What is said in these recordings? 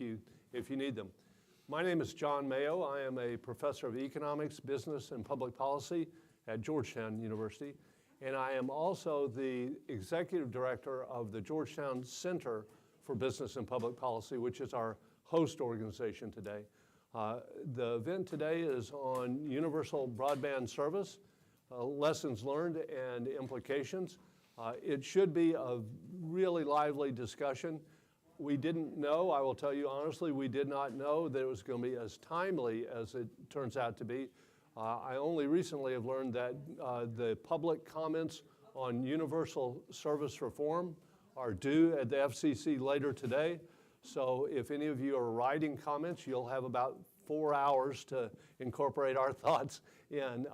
you if you need them. My name is John Mayo. I am a professor of economics, business, and public policy at Georgetown University, and I am also the executive director of the Georgetown Center for Business and Public Policy, which is our host organization today. The event today is on universal broadband service, lessons learned and implications. It should be a really lively discussion. We didn't know, I will tell you honestly, we did not know that it was going to be as timely as it turns out to be. I only recently have learned that the public comments on universal service reform are due at the FCC later today. So if any of you are writing comments, you'll have about 4 hours to incorporate our thoughts in.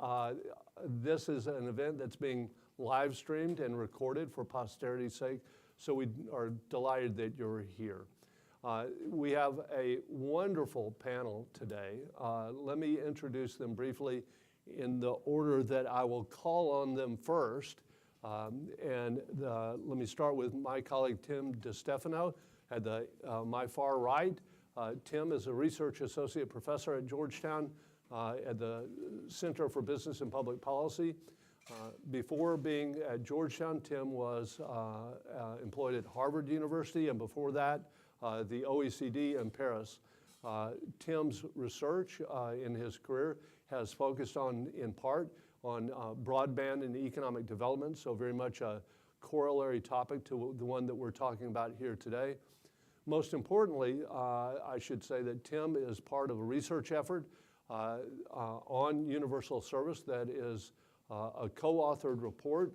This is an event that's being live streamed and recorded for posterity's sake. So we are delighted that you're here. We have a wonderful panel today. Let me introduce them briefly in the order that I will call on them first. Let me start with my colleague Tim DeStefano at my far right. Tim is a research associate professor at Georgetown at the Center for Business and Public Policy. Before being at Georgetown, Tim was employed at Harvard University, and before that, the OECD in Paris. Tim's research in his career has focused in part on broadband and economic development, so very much a corollary topic to the one that we're talking about here today. Most importantly, I should say that Tim is part of a research effort on universal service that is a co-authored report.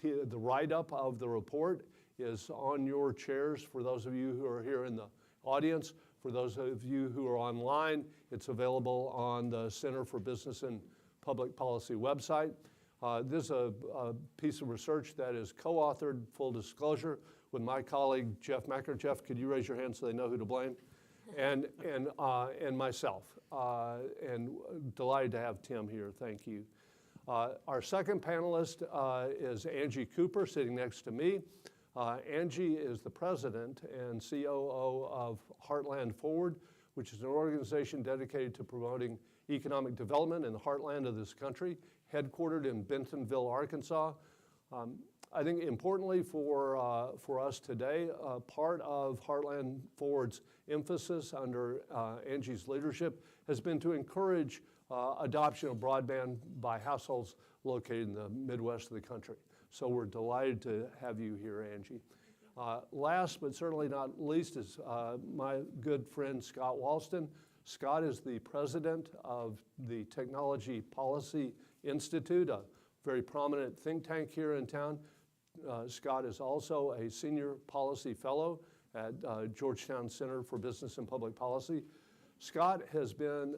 The write-up of the report is on your chairs for those of you who are here in the audience. For those of you who are online, it's available on the Center for Business and Public Policy website. This is a piece of research that is co-authored, full disclosure, with my colleague Jeff Macker. Jeff, could you raise your hand so they know who to blame? And myself. And delighted to have Tim here. Thank you. Our second panelist is Angie Cooper, sitting next to me. Angie is the president and COO of Heartland Forward, which is an organization dedicated to promoting economic development in the heartland of this country, headquartered in Bentonville, Arkansas. I think importantly for us today, part of Heartland Forward's emphasis under Angie's leadership has been to encourage adoption of broadband by households located in the Midwest of the country. So we're delighted to have you here, Angie. Last but certainly not least is my good friend Scott Walston. Scott is the president of the Technology Policy Institute, a very prominent think tank here in town. Scott is also a senior policy fellow at Georgetown Center for Business and Public Policy. Scott has been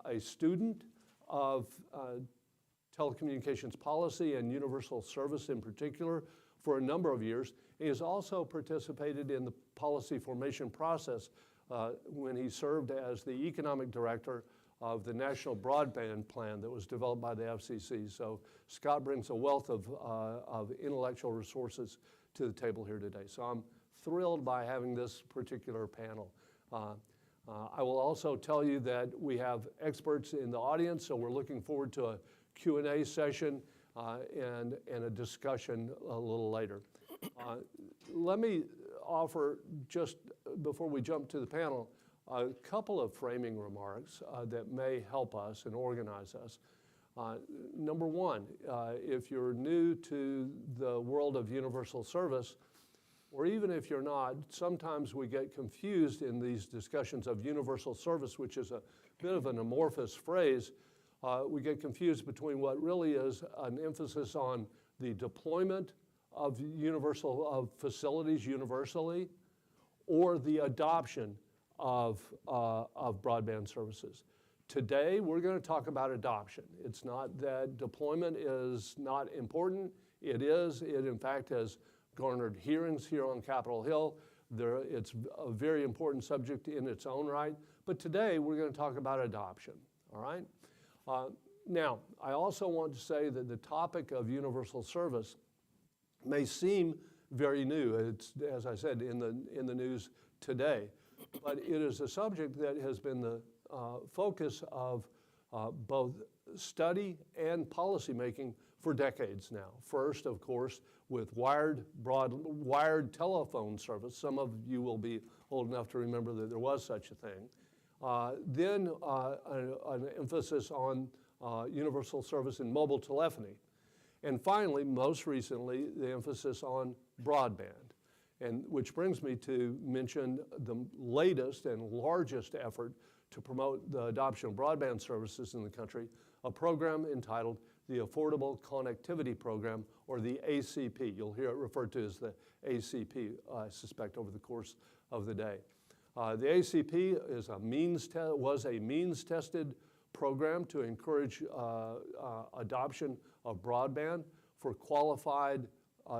a student of telecommunications policy and universal service in particular for a number of years. He has also participated in the policy formation process when he served as the economic director of the National Broadband Plan that was developed by the FCC. So Scott brings a wealth of intellectual resources to the table here today. So I'm thrilled by having this particular panel. I will also tell you that we have experts in the audience, so we're looking forward to a Q&A session and a discussion a little later. Let me offer, just before we jump to the panel, a couple of framing remarks that may help us and organize us. Number one, if you're new to the world of universal service, or even if you're not, sometimes we get confused in these discussions of universal service, which is a bit of an amorphous phrase. We get confused between what really is an emphasis on the deployment of facilities universally, or the adoption of broadband services. Today, we're going to talk about adoption. It's not that deployment is not important. It is. It, in fact, has garnered hearings here on Capitol Hill. It's a very important subject in its own right. But today, we're going to talk about adoption, all right? Now, I also want to say that the topic of universal service may seem very new. It's, as I said, in the news today. But it is a subject that has been the focus of both study and policymaking for decades now. First, of course, with wired telephone service. Some of you will be old enough to remember that there was such a thing. Then an emphasis on universal service in mobile telephony. And finally, most recently, the emphasis on broadband. And which brings me to mention the latest and largest effort to promote the adoption of broadband services in the country, a program entitled the Affordable Connectivity Program, or the ACP. You'll hear it referred to as the ACP, I suspect, over the course of the day. The ACP is was a means-tested program to encourage adoption of broadband for qualified,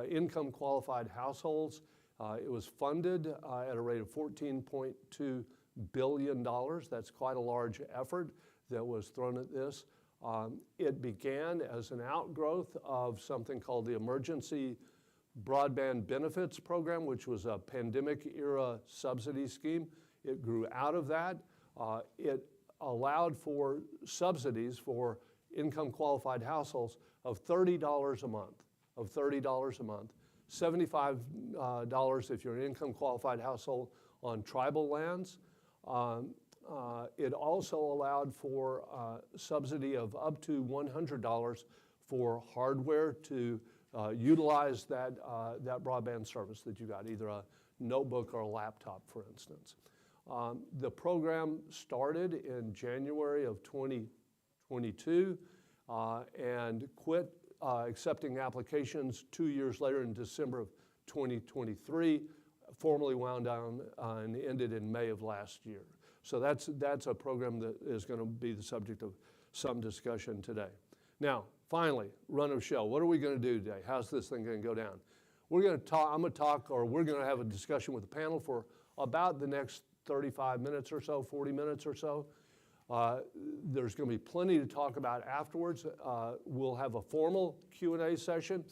income-qualified households. It was funded at a rate of $14.2 billion. That's quite a large effort that was thrown at this. It began as an outgrowth of something called the Emergency Broadband Benefits Program, which was a pandemic-era subsidy scheme. It grew out of that. It allowed for subsidies for income-qualified households of $30 a month, $75 if you're an income-qualified household on tribal lands. It also allowed for subsidy of up to $100 for hardware to utilize that broadband service that you got, either a notebook or a laptop, for instance. The program started in January of 2022 and quit accepting applications 2 years later in December of 2023, formally wound down and ended in May of last year. So that's a program that is going to be the subject of some discussion today. Now, finally, run of show. What are we going to do today? How's this thing going to go down? We're going to have a discussion with the panel for about the next 35 minutes or so, 40 minutes or so. There's going to be plenty to talk about afterwards. We'll have a formal Q&A session.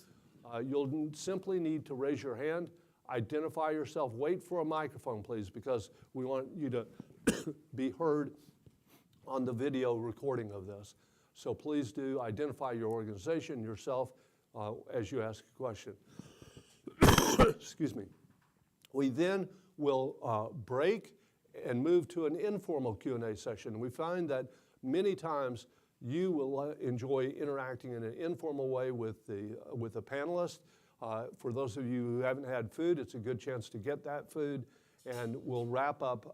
You'll simply need to raise your hand, identify yourself, wait for a microphone, please, because we want you to be heard on the video recording of this. So please do identify your organization, yourself, as you ask a question. Excuse me. We then will break and move to an informal Q&A session. We find that many times you will enjoy interacting in an informal way with the panelists. For those of you who haven't had food, it's a good chance to get that food, and we'll wrap up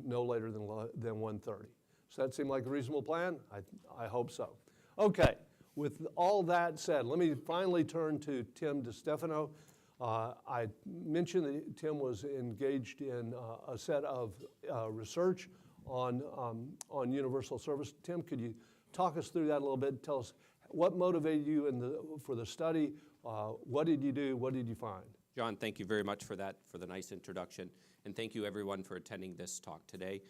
no later than 1:30. Does that seem like a reasonable plan? I hope so. Okay, with all that said, let me finally turn to Tim DeStefano. I mentioned that Tim was engaged in a set of research on universal service. Tim, could you talk us through that a little bit? Tell us what motivated you for the study. What did you do? What did you find? John, thank you very much for that, for the nice introduction. And thank you everyone for attending this talk today.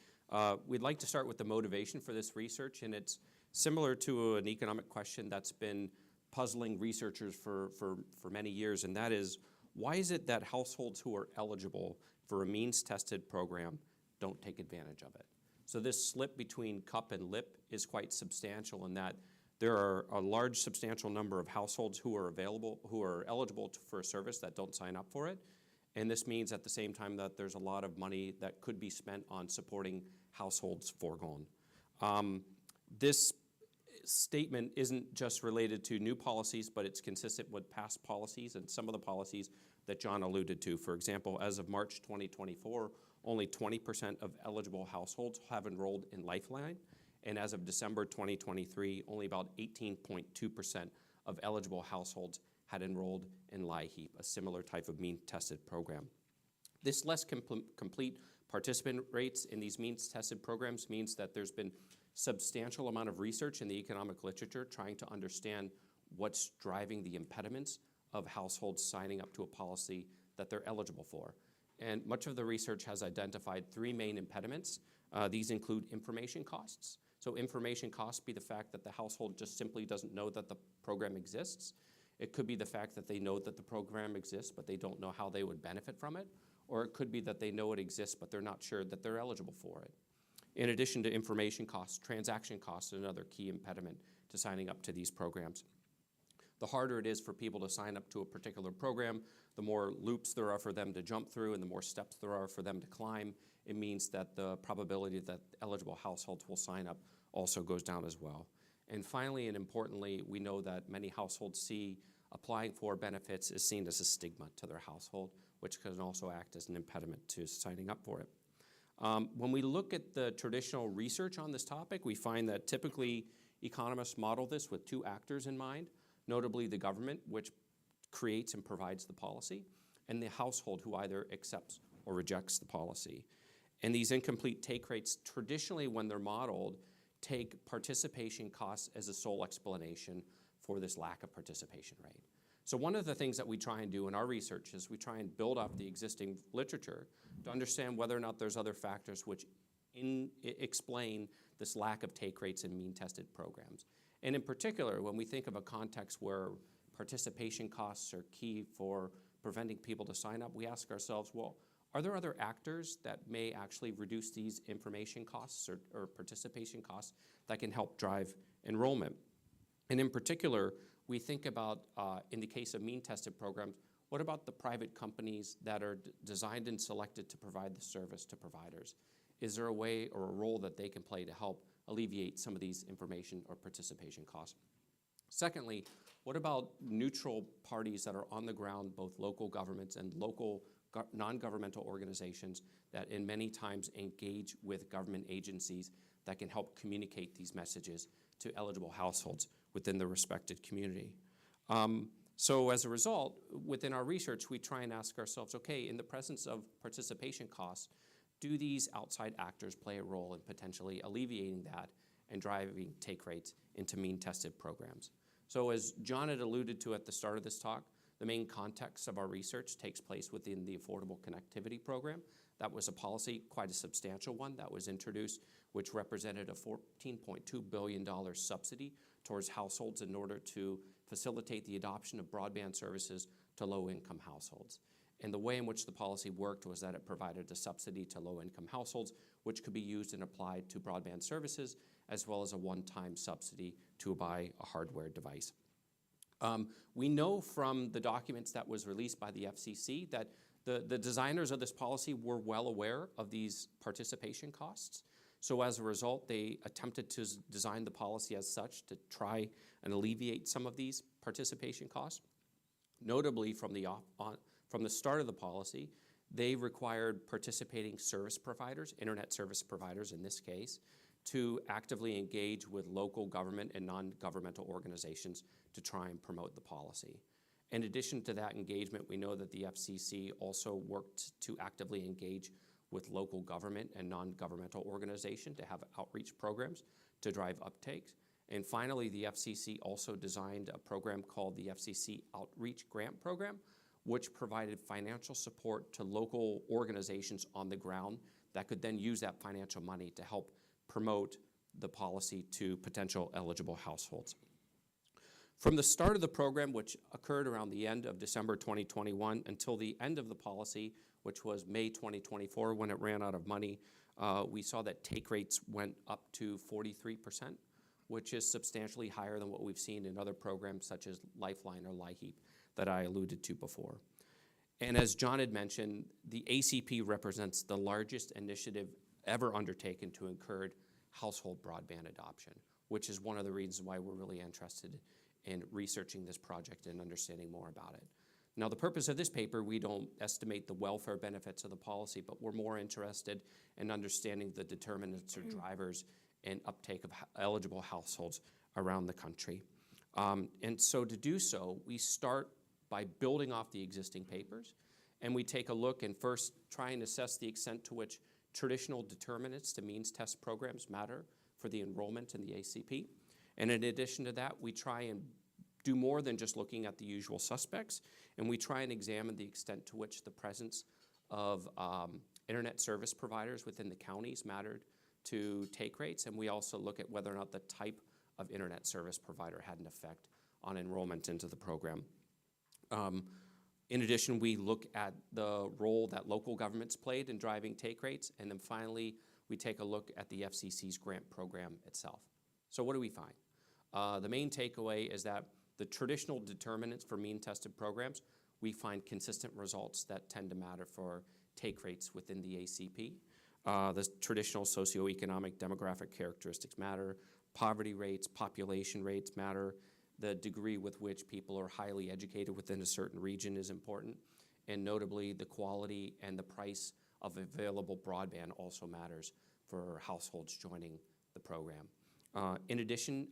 We'd like to start with the motivation for this research, and it's similar to an economic question that's been puzzling researchers for many years, and that is, why is it that households who are eligible for a means-tested program don't take advantage of it? So this slip between cup and lip is quite substantial in that there are a large substantial number of households who are eligible for a service that don't sign up for it. And this means at the same time that there's a lot of money that could be spent on supporting households foregone. This statement isn't just related to new policies, but it's consistent with past policies and some of the policies that John alluded to. For example, as of March 2024, only 20% of eligible households have enrolled in Lifeline. And as of December 2023, only about 18.2% of eligible households had enrolled in LIHEAP, a similar type of means-tested program. This less complete participant rates in these means-tested programs means that there's been substantial amount of research in the economic literature trying to understand what's driving the impediments of households signing up to a policy that they're eligible for. And much of the research has identified three main impediments. These include information costs. So information costs be the fact that the household just simply doesn't know that the program exists. It could be the fact that they know that the program exists, but they don't know how they would benefit from it. Or it could be that they know it exists, but they're not sure that they're eligible for it. In addition to information costs, transaction costs are another key impediment to signing up to these programs. The harder it is for people to sign up to a particular program, the more loops there are for them to jump through and the more steps there are for them to climb. It means that the probability that eligible households will sign up also goes down as well. And finally and importantly, we know that many households see applying for benefits is seen as a stigma to their household, which can also act as an impediment to signing up for it. When we look at the traditional research on this topic, we find that typically economists model this with two actors in mind, notably the government, which creates and provides the policy, and the household, who either accepts or rejects the policy. And these incomplete take rates, traditionally when they're modeled, take participation costs as a sole explanation for this lack of participation rate. So one of the things that we try and do in our research is we try and build up the existing literature to understand whether or not there's other factors which explain this lack of take rates in mean-tested programs. And in particular, when we think of a context where participation costs are key for preventing people to sign up, we ask ourselves, well, are there other actors that may actually reduce these information costs or participation costs that can help drive enrollment? And in particular, we think about, in the case of mean-tested programs, what about the private companies that are designed and selected to provide the service to providers? Is there a way or a role that they can play to help alleviate some of these information or participation costs? Secondly, what about neutral parties that are on the ground, both local governments and local non-governmental organizations that in many times engage with government agencies that can help communicate these messages to eligible households within the respected community? So as a result, within our research, we try and ask ourselves, okay, in the presence of participation costs, do these outside actors play a role in potentially alleviating that and driving take rates into mean-tested programs? So as John had alluded to at the start of this talk, the main context of our research takes place within the Affordable Connectivity Program. That was a policy, quite a substantial one, that was introduced, which represented a $14.2 billion subsidy towards households in order to facilitate the adoption of broadband services to low-income households. And the way in which the policy worked was that it provided a subsidy to low-income households, which could be used and applied to broadband services, as well as a one-time subsidy to buy a hardware device. We know from the documents that was released by the FCC that the designers of this policy were well aware of these participation costs. So as a result, they attempted to design the policy as such to try and alleviate some of these participation costs. Notably, from the start of the policy, they required participating service providers, internet service providers in this case, to actively engage with local government and non-governmental organizations to try and promote the policy. In addition to that engagement, we know that the FCC also worked to actively engage with local government and non-governmental organizations to have outreach programs to drive uptakes. And finally, the FCC also designed a program called the FCC Outreach Grant Program, which provided financial support to local organizations on the ground that could then use that financial money to help promote the policy to potential eligible households. From the start of the program, which occurred around the end of December 2021, until the end of the policy, which was May 2024, when it ran out of money, we saw that take rates went up to 43%, which is substantially higher than what we've seen in other programs such as Lifeline or LIHEAP that I alluded to before. And as John had mentioned, the ACP represents the largest initiative ever undertaken to encourage household broadband adoption, which is one of the reasons why we're really interested in researching this project and understanding more about it. Now, the purpose of this paper, we don't estimate the welfare benefits of the policy, but we're more interested in understanding the determinants or drivers and uptake of eligible households around the country. And so to do so, we start by building off the existing papers, and we take a look and first try and assess the extent to which traditional determinants to means test programs matter for the enrollment in the ACP. And in addition to that, we try and do more than just looking at the usual suspects, and we try and examine the extent to which the presence of internet service providers within the counties mattered to take rates, and we also look at whether or not the type of internet service provider had an effect on enrollment into the program. In addition, we look at the role that local governments played in driving take rates, and then finally, we take a look at the FCC's grant program itself. So what do we find? The main takeaway is that the traditional determinants for mean-tested programs, we find consistent results that tend to matter for take rates within the ACP. The traditional socioeconomic demographic characteristics matter, poverty rates, population rates matter, the degree with which people are highly educated within a certain region is important, and notably the quality and the price of available broadband also matters for households joining the program. In addition,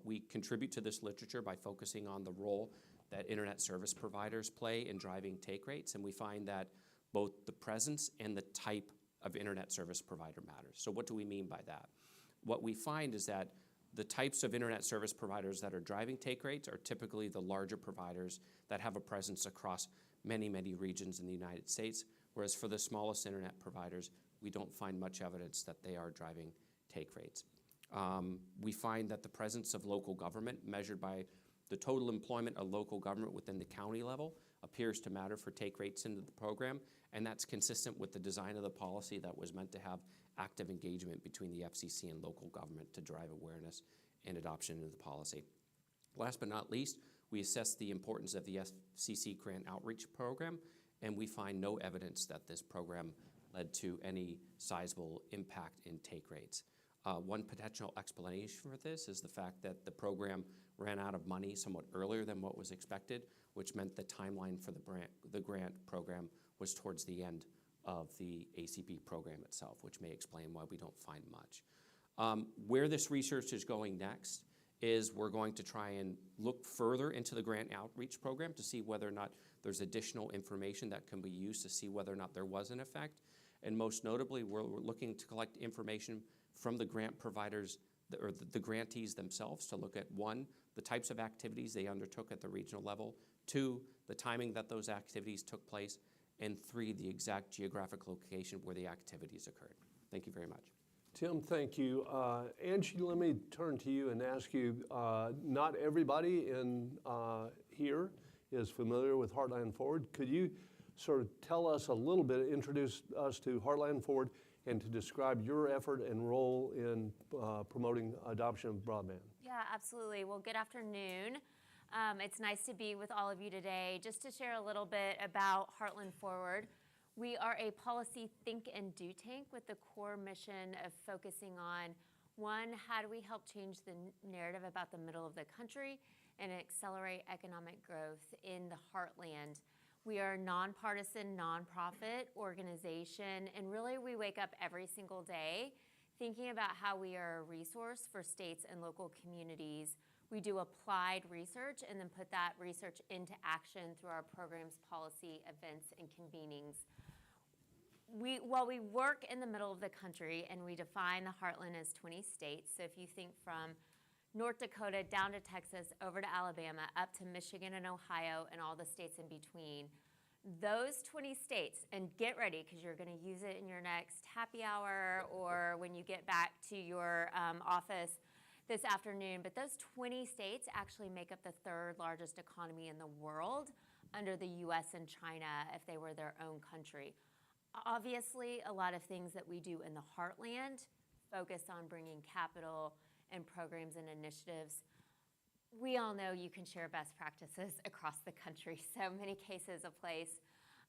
we contribute to this literature by focusing on the role that internet service providers play in driving take rates, and we find that both the presence and the type of internet service provider matters. So what do we mean by that? What we find is that the types of internet service providers that are driving take rates are typically the larger providers that have a presence across many, many regions in the United States, whereas for the smallest internet providers, we don't find much evidence that they are driving take rates. We find that the presence of local government measured by the total employment of local government within the county level appears to matter for take rates into the program, and that's consistent with the design of the policy that was meant to have active engagement between the FCC and local government to drive awareness and adoption into the policy. Last but not least, we assess the importance of the FCC grant outreach program, and we find no evidence that this program led to any sizable impact in take rates. One potential explanation for this is the fact that the program ran out of money somewhat earlier than what was expected, which meant the timeline for the grant program was towards the end of the ACP program itself, which may explain why we don't find much. Where this research is going next is we're going to try and look further into the grant outreach program to see whether or not there's additional information that can be used to see whether or not there was an effect. And most notably, we're looking to collect information from the grant providers or the grantees themselves to look at, one, the types of activities they undertook at the regional level, two, the timing that those activities took place, and three, the exact geographic location where the activities occurred. Thank you very much. Tim, thank you. Angie, let me turn to you and ask you, not everybody in here is familiar with Heartland Forward. Could you sort of tell us a little bit, introduce us to Heartland Forward, and to describe your effort and role in promoting adoption of broadband? Yeah, absolutely. Well, good afternoon. It's nice to be with all of you today. Just to share a little bit about Heartland Forward, we are a policy think and do tank with the core mission of focusing on, one, how do we help change the narrative about the middle of the country and accelerate economic growth in the heartland. We are a nonpartisan, nonprofit organization, and really we wake up every single day thinking about how we are a resource for states and local communities. We do applied research and then put that research into action through our programs, policy, events, and convenings. While we work in the middle of the country and we define the heartland as 20 states, so if you think from North Dakota down to Texas, over to Alabama, up to Michigan and Ohio, and all the states in between. Those 20 states, and get ready because you're going to use it in your next happy hour or when you get back to your office this afternoon, but those 20 states actually make up the third largest economy in the world under the US and China if they were their own country. Obviously, a lot of things that we do in the heartland focus on bringing capital and programs and initiatives. We all know you can share best practices across the country. So many cases, a place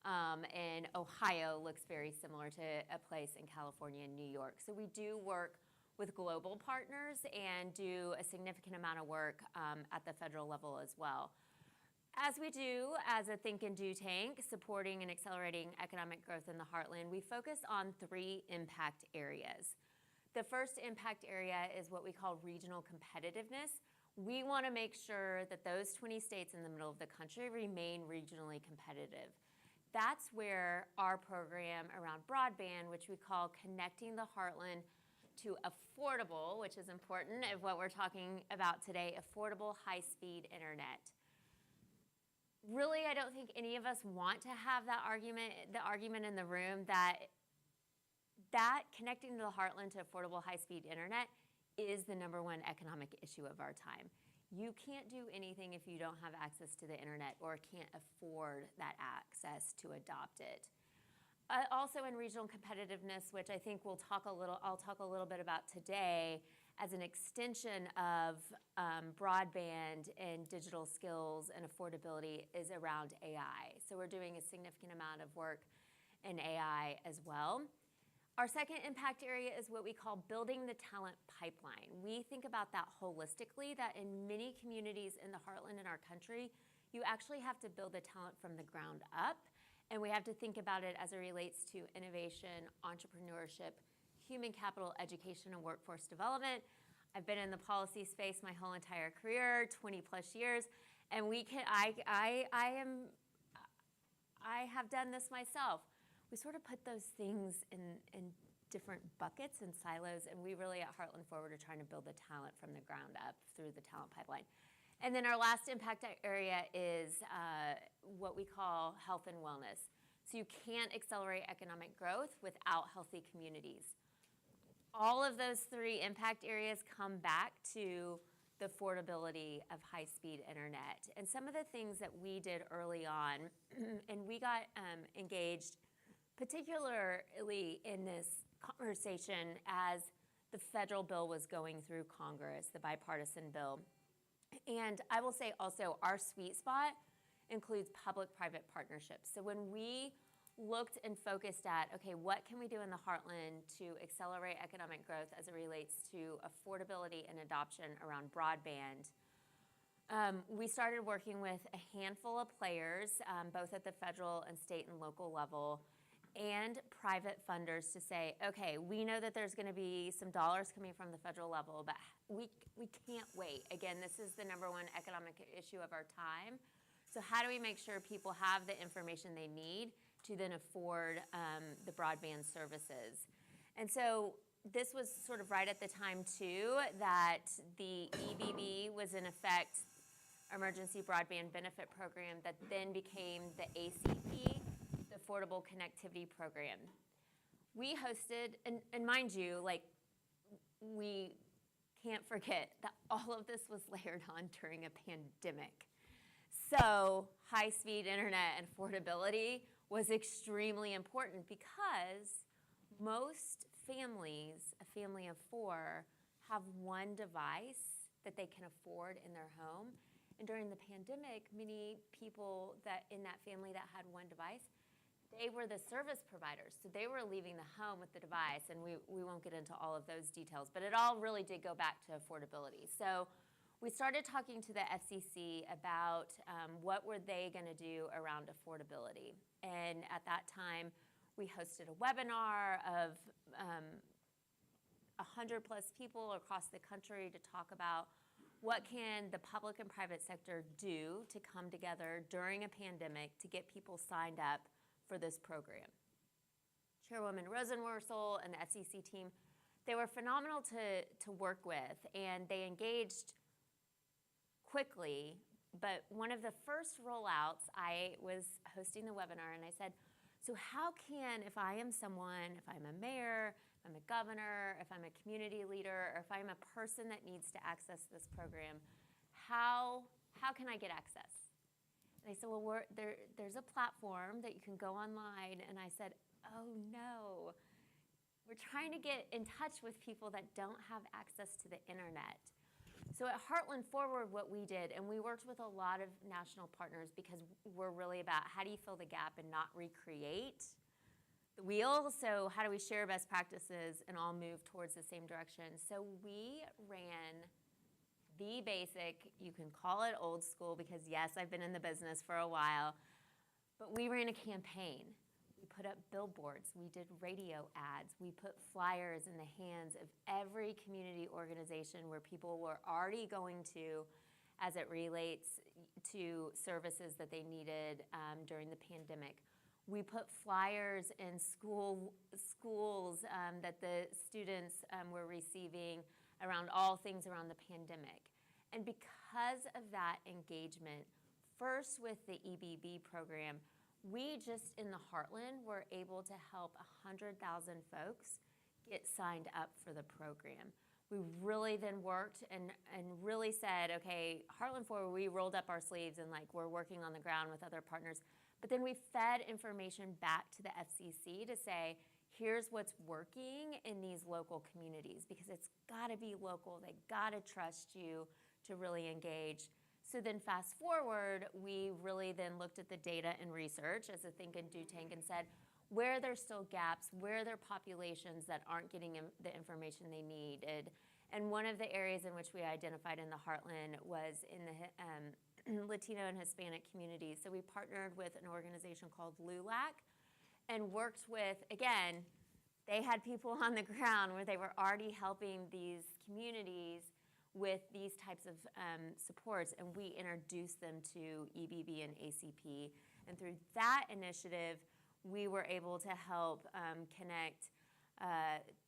in Ohio looks very similar to a place in California and New York. So we do work with global partners and do a significant amount of work at the federal level as well. As we do as a think and do tank, supporting and accelerating economic growth in the heartland, we focus on 3 impact areas. The first impact area is what we call regional competitiveness. We want to make sure that those 20 states in the middle of the country remain regionally competitive. That's where our program around broadband, which we call Connecting the Heartland to Affordable, which is important of what we're talking about today, affordable high-speed internet. Really, I don't think any of us want to have the argument in the room that connecting to the heartland to affordable high-speed internet is the #1 economic issue of our time. You can't do anything if you don't have access to the internet or can't afford that access to adopt it. Also in regional competitiveness, which I think I'll talk a little bit about today as an extension of broadband and digital skills and affordability, is around AI. So we're doing a significant amount of work in AI as well. Our second impact area is what we call building the talent pipeline. We think about that holistically, that in many communities in the heartland in our country, you actually have to build the talent from the ground up, and we have to think about it as it relates to innovation, entrepreneurship, human capital, education, and workforce development. I've been in the policy space my whole entire career, 20 plus years, and I have done this myself. We sort of put those things in different buckets and silos, and we really at Heartland Forward are trying to build the talent from the ground up through the talent pipeline. And then our last impact area is what we call health and wellness. So you can't accelerate economic growth without healthy communities. All of those three impact areas come back to the affordability of high-speed internet. And some of the things that we did early on, and we got engaged particularly in this conversation as the federal bill was going through Congress, the bipartisan bill. And I will say also our sweet spot includes public-private partnerships. So when we looked and focused at, okay, what can we do in the heartland to accelerate economic growth as it relates to affordability and adoption around broadband, we started working with a handful of players, both at the federal and state and local level, and private funders to say, okay, we know that there's going to be some dollars coming from the federal level, but we can't wait. Again, this is the number one economic issue of our time. So how do we make sure people have the information they need to then afford the broadband services? And so this was sort of right at the time, too, that the EBB was in effect, Emergency Broadband Benefit Program, that then became the ACP, the Affordable Connectivity Program. We hosted, and mind you, like, we can't forget that all of this was layered on during a pandemic. So high-speed internet and affordability was extremely important because most families, a family of 4, have one device that they can afford in their home. And during the pandemic, many people that in that family that had one device, they were the service providers. So they were leaving the home with the device, and we won't get into all of those details, but it all really did go back to affordability. So we started talking to the FCC about what were they going to do around affordability. And at that time, we hosted a webinar of 100 plus people across the country to talk about what can the public and private sector do to come together during a pandemic to get people signed up for this program. Chairwoman Rosenworcel and the FCC team, they were phenomenal to work with, and they engaged quickly. But one of the first rollouts, I was hosting the webinar, and I said, so how can, if I am someone, if I'm a mayor, if I'm a governor, if I'm a community leader, or if I'm a person that needs to access this program, how can I get access? And they said, well, there's a platform that you can go online. And I said, oh no, we're trying to get in touch with people that don't have access to the internet. So at Heartland Forward, what we did, and we worked with a lot of national partners because we're really about how do you fill the gap and not recreate the wheel? So how do we share best practices and all move towards the same direction? So we ran the basic, you can call it old school because yes, I've been in the business for a while, but we ran a campaign. We put up billboards, we did radio ads, we put flyers in the hands of every community organization where people were already going to as it relates to services that they needed during the pandemic. We put flyers in schools that the students were receiving around all things around the pandemic. And because of that engagement, first with the EBB program, we just in the Heartland were able to help 100,000 folks get signed up for the program. We really then worked and really said, okay, Heartland Forward, we rolled up our sleeves and like we're working on the ground with other partners. But then we fed information back to the FCC to say, here's what's working in these local communities, because it's got to be local. They got to trust you to really engage. So then fast forward, we really then looked at the data and research as a think and do tank and said, where there's still gaps, where there are populations that aren't getting the information they needed. And one of the areas in which we identified in the Heartland was in the Latino and Hispanic communities. So we partnered with an organization called LULAC and worked with, again, they had people on the ground where they were already helping these communities with these types of supports, and we introduced them to EBB and ACP. And through that initiative, we were able to help connect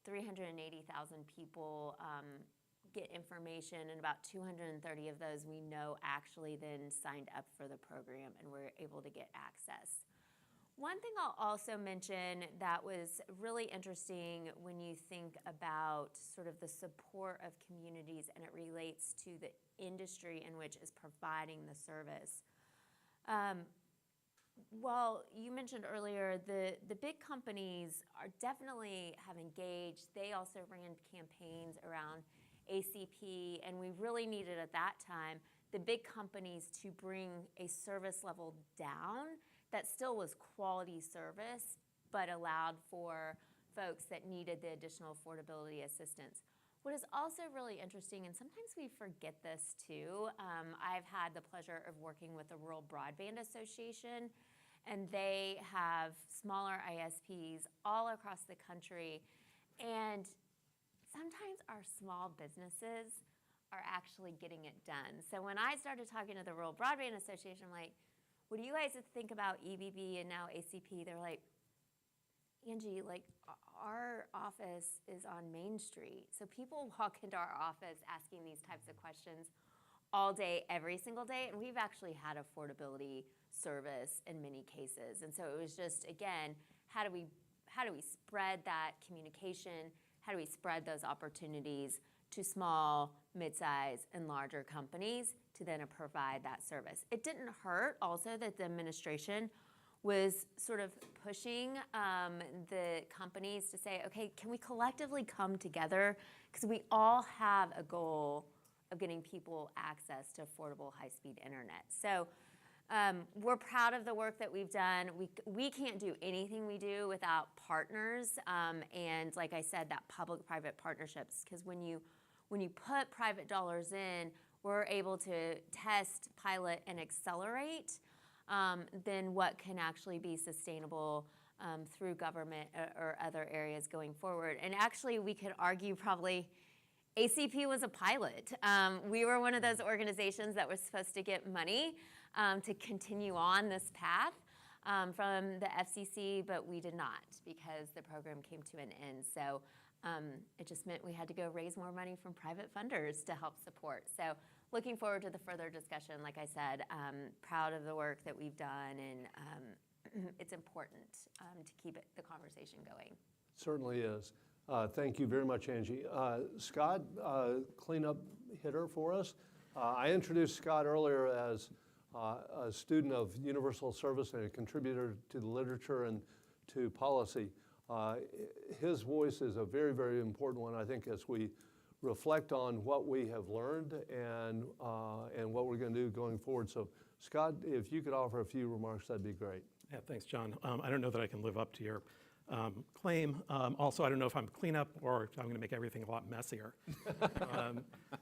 380,000 people get information, and about 230 of those we know actually then signed up for the program and were able to get access. One thing I'll also mention that was really interesting when you think about sort of the support of communities and it relates to the industry in which is providing the service. Well, you mentioned earlier the big companies definitely have engaged. They also ran campaigns around ACP, and we really needed at that time the big companies to bring a service level down that still was quality service, but allowed for folks that needed the additional affordability assistance. What is also really interesting, and sometimes we forget this too, I've had the pleasure of working with the Rural Broadband Association, and they have smaller ISPs all across the country. And sometimes our small businesses are actually getting it done. So when I started talking to the Rural Broadband Association, I'm like, what do you guys think about EBB and now ACP? They're like, Angie, like our office is on Main Street. So people walk into our office asking these types of questions all day, every single day. And we've actually had affordability service in many cases. And so it was just, again, how do we spread that communication? How do we spread those opportunities to small, mid-size, and larger companies to then provide that service? It didn't hurt also that the administration was sort of pushing the companies to say, okay, can we collectively come together? Because we all have a goal of getting people access to affordable high-speed internet. So we're proud of the work that we've done. We can't do anything we do without partners. And like I said, that public-private partnerships, because when you put private dollars in, we're able to test, pilot, and accelerate then what can actually be sustainable through government or other areas going forward. And actually, we could argue probably ACP was a pilot. We were one of those organizations that was supposed to get money to continue on this path from the FCC, but we did not because the program came to an end. So it just meant we had to go raise more money from private funders to help support. So looking forward to the further discussion. Like I said, proud of the work that we've done, and it's important to keep the conversation going. Certainly is. Thank you very much, Angie. Scott, cleanup hitter for us. I introduced Scott earlier as a student of universal service and a contributor to the literature and to policy. His voice is a very, very important one, I think, as we reflect on what we have learned and what we're going to do going forward. So, Scott, if you could offer a few remarks, that'd be great. Yeah, thanks, John. I don't know that I can live up to your claim. Also, I don't know if I'm cleanup or if I'm going to make everything a lot messier.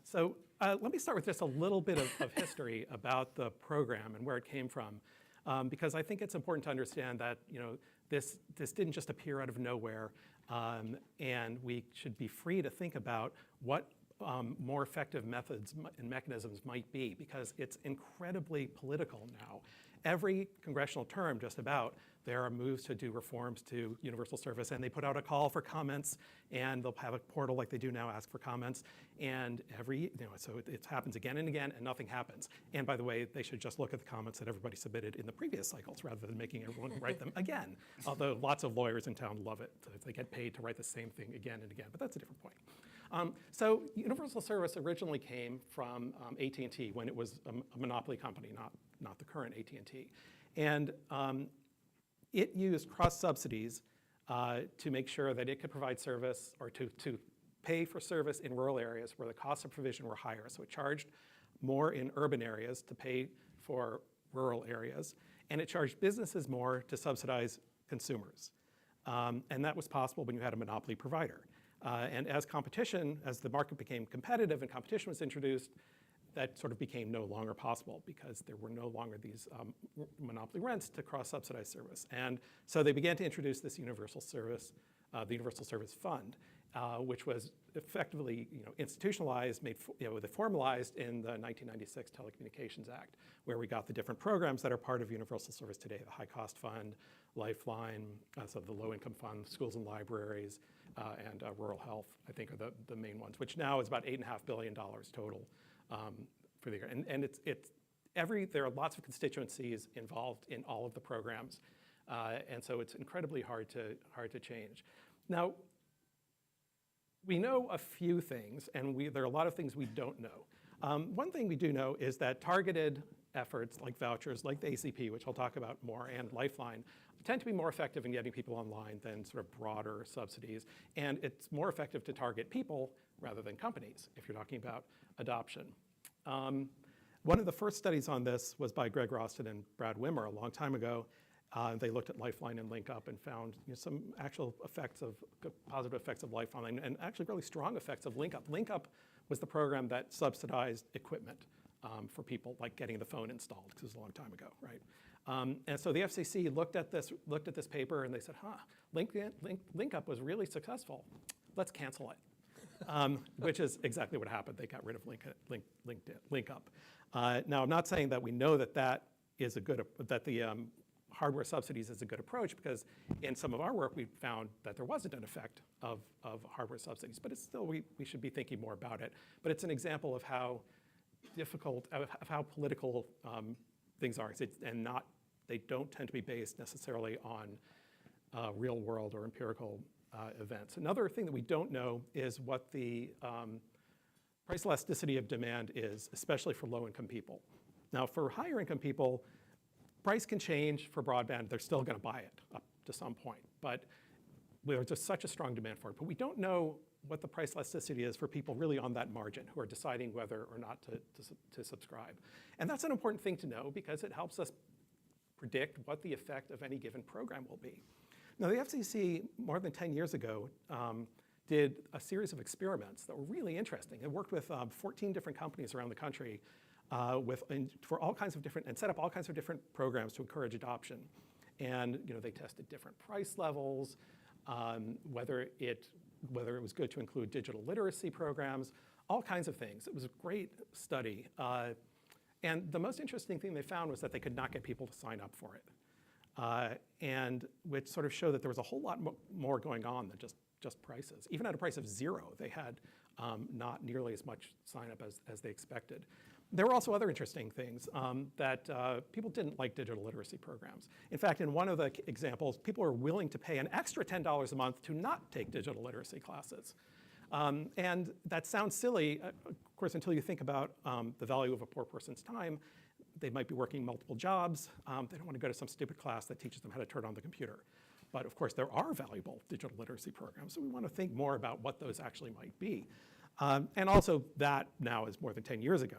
So let me start with just a little bit of history about the program and where it came from, because I think it's important to understand that this didn't just appear out of nowhere, and we should be free to think about what more effective methods and mechanisms might be, because it's incredibly political now. Every congressional term, just about, there are moves to do reforms to universal service, and they put out a call for comments, and they'll have a portal like they do now, ask for comments, and so it happens again and again, and nothing happens. And by the way, they should just look at the comments that everybody submitted in the previous cycles rather than making everyone write them again. Although lots of lawyers in town love it. They get paid to write the same thing again and again, but that's a different point. So universal service originally came from AT&T when it was a monopoly company, not the current AT&T. And it used cross subsidies to make sure that it could provide service or to pay for service in rural areas where the costs of provision were higher. So it charged more in urban areas to pay for rural areas, and it charged businesses more to subsidize consumers. And that was possible when you had a monopoly provider. And as the market became competitive and competition was introduced, that sort of became no longer possible because there were no longer these monopoly rents to cross-subsidize service. And so they began to introduce this universal service, the Universal Service Fund, which was effectively institutionalized, formalized in the 1996 Telecommunications Act, where we got the different programs that are part of universal service today: the High Cost Fund, Lifeline, so the Low Income Fund, schools and libraries, and rural health, I think, are the main ones, which now is about $8.5 billion total for the year. And there are lots of constituencies involved in all of the programs, and so it's incredibly hard to change. Now, we know a few things, and there are a lot of things we don't know. One thing we do know is that targeted efforts like vouchers, like the ACP, which I'll talk about more, and Lifeline, tend to be more effective in getting people online than sort of broader subsidies. And it's more effective to target people rather than companies if you're talking about adoption. One of the first studies on this was by Greg Roston and Brad Wimmer a long time ago. They looked at Lifeline and LinkUp and found some actual positive effects of Lifeline and actually really strong effects of LinkUp. LinkUp was the program that subsidized equipment for people, like getting the phone installed, because it was a long time ago, right? And so the FCC looked at this paper and they said, LinkUp was really successful. Let's cancel it, which is exactly what happened. They got rid of LinkUp. Now, I'm not saying that we know that the hardware subsidies is a good approach, because in some of our work we found that there wasn't an effect of hardware subsidies, but it's still, we should be thinking more about it. But it's an example of how difficult, of how political things are, and they don't tend to be based necessarily on real world or empirical events. Another thing that we don't know is what the price elasticity of demand is, especially for low-income people. Now, for higher-income people, price can change for broadband. They're still going to buy it up to some point, but there's just such a strong demand for it. But we don't know what the price elasticity is for people really on that margin who are deciding whether or not to subscribe. And that's an important thing to know, because it helps us predict what the effect of any given program will be. Now, the FCC, more than 10 years ago, did a series of experiments that were really interesting. It worked with 14 different companies around the country for all kinds of different, and set up all kinds of different programs to encourage adoption. And they tested different price levels, whether it was good to include digital literacy programs, all kinds of things. It was a great study. And the most interesting thing they found was that they could not get people to sign up for it, and which sort of showed that there was a whole lot more going on than just prices. Even at a price of 0, they had not nearly as much sign up as they expected. There were also other interesting things that people didn't like digital literacy programs. In fact, in one of the examples, people were willing to pay an extra $10 a month to not take digital literacy classes. And that sounds silly, of course, until you think about the value of a poor person's time. They might be working multiple jobs. They don't want to go to some stupid class that teaches them how to turn on the computer. But of course, there are valuable digital literacy programs, so we want to think more about what those actually might be. And also, that now is more than 10 years ago.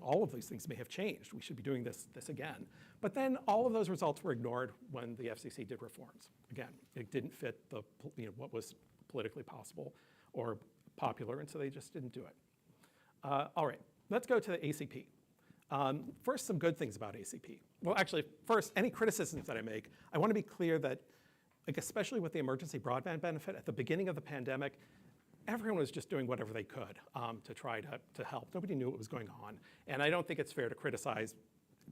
All of these things may have changed. We should be doing this again. But then all of those results were ignored when the FCC did reforms. Again, it didn't fit what was politically possible or popular, and so they just didn't do it. All right, let's go to the ACP. First, some good things about ACP. Well, actually, first, any criticisms that I make, I want to be clear that, especially with the emergency broadband benefit, at the beginning of the pandemic, everyone was just doing whatever they could to try to help. Nobody knew what was going on. And I don't think it's fair to criticize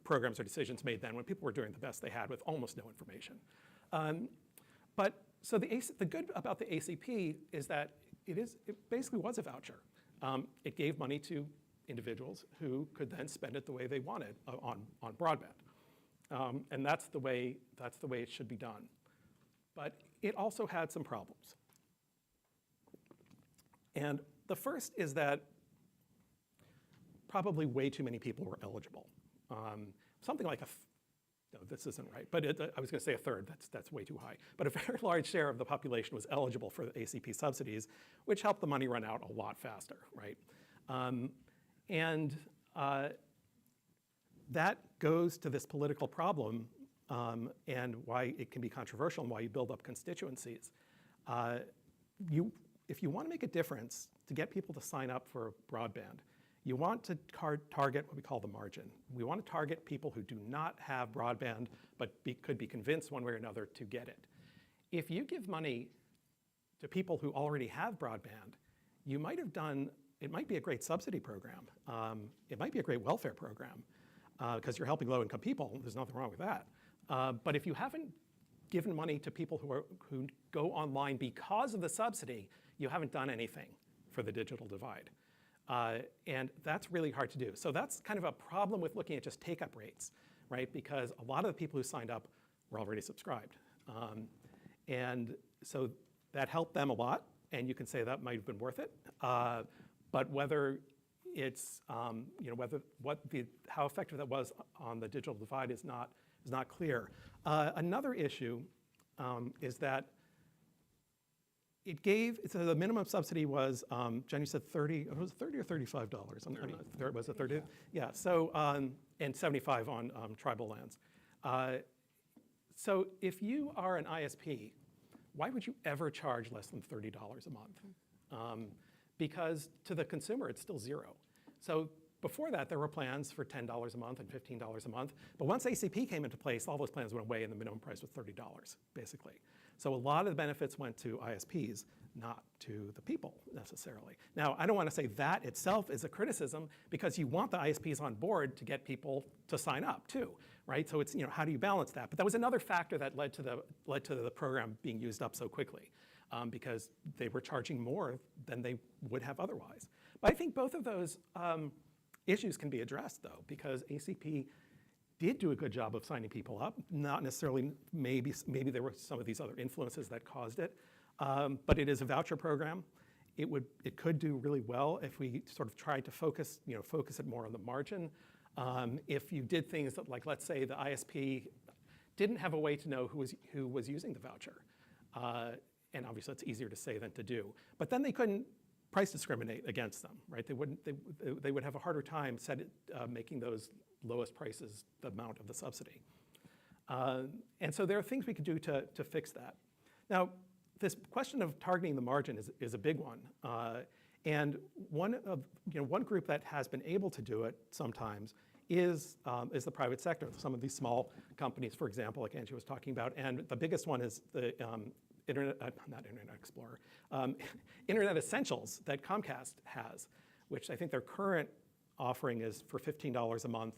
programs or decisions made then when people were doing the best they had with almost no information. So the good about the ACP is that it basically was a voucher. It gave money to individuals who could then spend it the way they wanted on broadband. And that's the way it should be done. But it also had some problems. And the first is that probably way too many people were eligible. Something like no, this isn't right, but I was going to say a third, that's way too high. But a very large share of the population was eligible for the ACP subsidies, which helped the money run out a lot faster, right? That goes to this political problem and why it can be controversial and why you build up constituencies. If you want to make a difference to get people to sign up for broadband, you want to target what we call the margin. We want to target people who do not have broadband but could be convinced one way or another to get it. If you give money to people who already have broadband, you might have done, it might be a great subsidy program. It might be a great welfare program because you're helping low-income people. There's nothing wrong with that. But if you haven't given money to people who go online because of the subsidy, you haven't done anything for the digital divide. And that's really hard to do. So that's kind of a problem with looking at just take-up rates, right? Because a lot of the people who signed up were already subscribed. And so that helped them a lot, and you can say that might have been worth it. But whether it's, how effective that was on the digital divide is not clear. Another issue is that it gave, so the minimum subsidy was, Jen, you said 30, was it 30 or $35? Was it 30? Yeah, so, and 75 on tribal lands. So if you are an ISP, why would you ever charge less than $30 a month? Because to the consumer, it's still zero. So before that, there were plans for $10 a month and $15 a month. But once ACP came into place, all those plans went away and the minimum price was $30, basically. So a lot of the benefits went to ISPs, not to the people necessarily. Now, I don't want to say that itself is a criticism because you want the ISPs on board to get people to sign up too, right? So it's, how do you balance that? But that was another factor that led to the program being used up so quickly because they were charging more than they would have otherwise. But I think both of those issues can be addressed though, because ACP did do a good job of signing people up. Not necessarily, maybe there were some of these other influences that caused it, but it is a voucher program. It could do really well if we sort of tried to focus it more on the margin. If you did things that, like, let's say the ISP didn't have a way to know who was using the voucher, and obviously it's easier to say than to do. But then they couldn't price discriminate against them, right? They would have a harder time making those lowest prices the amount of the subsidy. And so there are things we could do to fix that. Now, this question of targeting the margin is a big one. And one group that has been able to do it sometimes is the private sector. Some of these small companies, for example, like Angie was talking about, and the biggest one is the Internet Explorer, Internet Essentials that Comcast has, which I think their current offering is for $15 a month.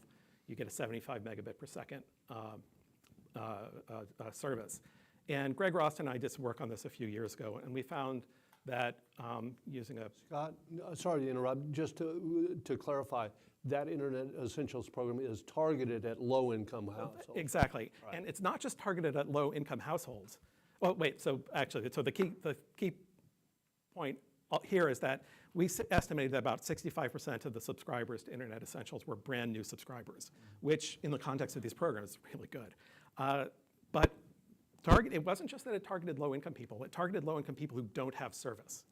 You get a 75 megabit per second service. And Greg Ross and I did some work on this a few years ago, and we found that using a... Scott, sorry to interrupt, just to clarify, that Internet Essentials program is targeted at low-income households. Exactly, Right. And it's not just targeted at low-income households. Well, wait, so actually, so the key point here is that we estimated that about 65% of the subscribers to Internet Essentials were brand new subscribers, which in the context of these programs is really good. But it wasn't just that it targeted low-income people, it targeted low-income people who didn't have service.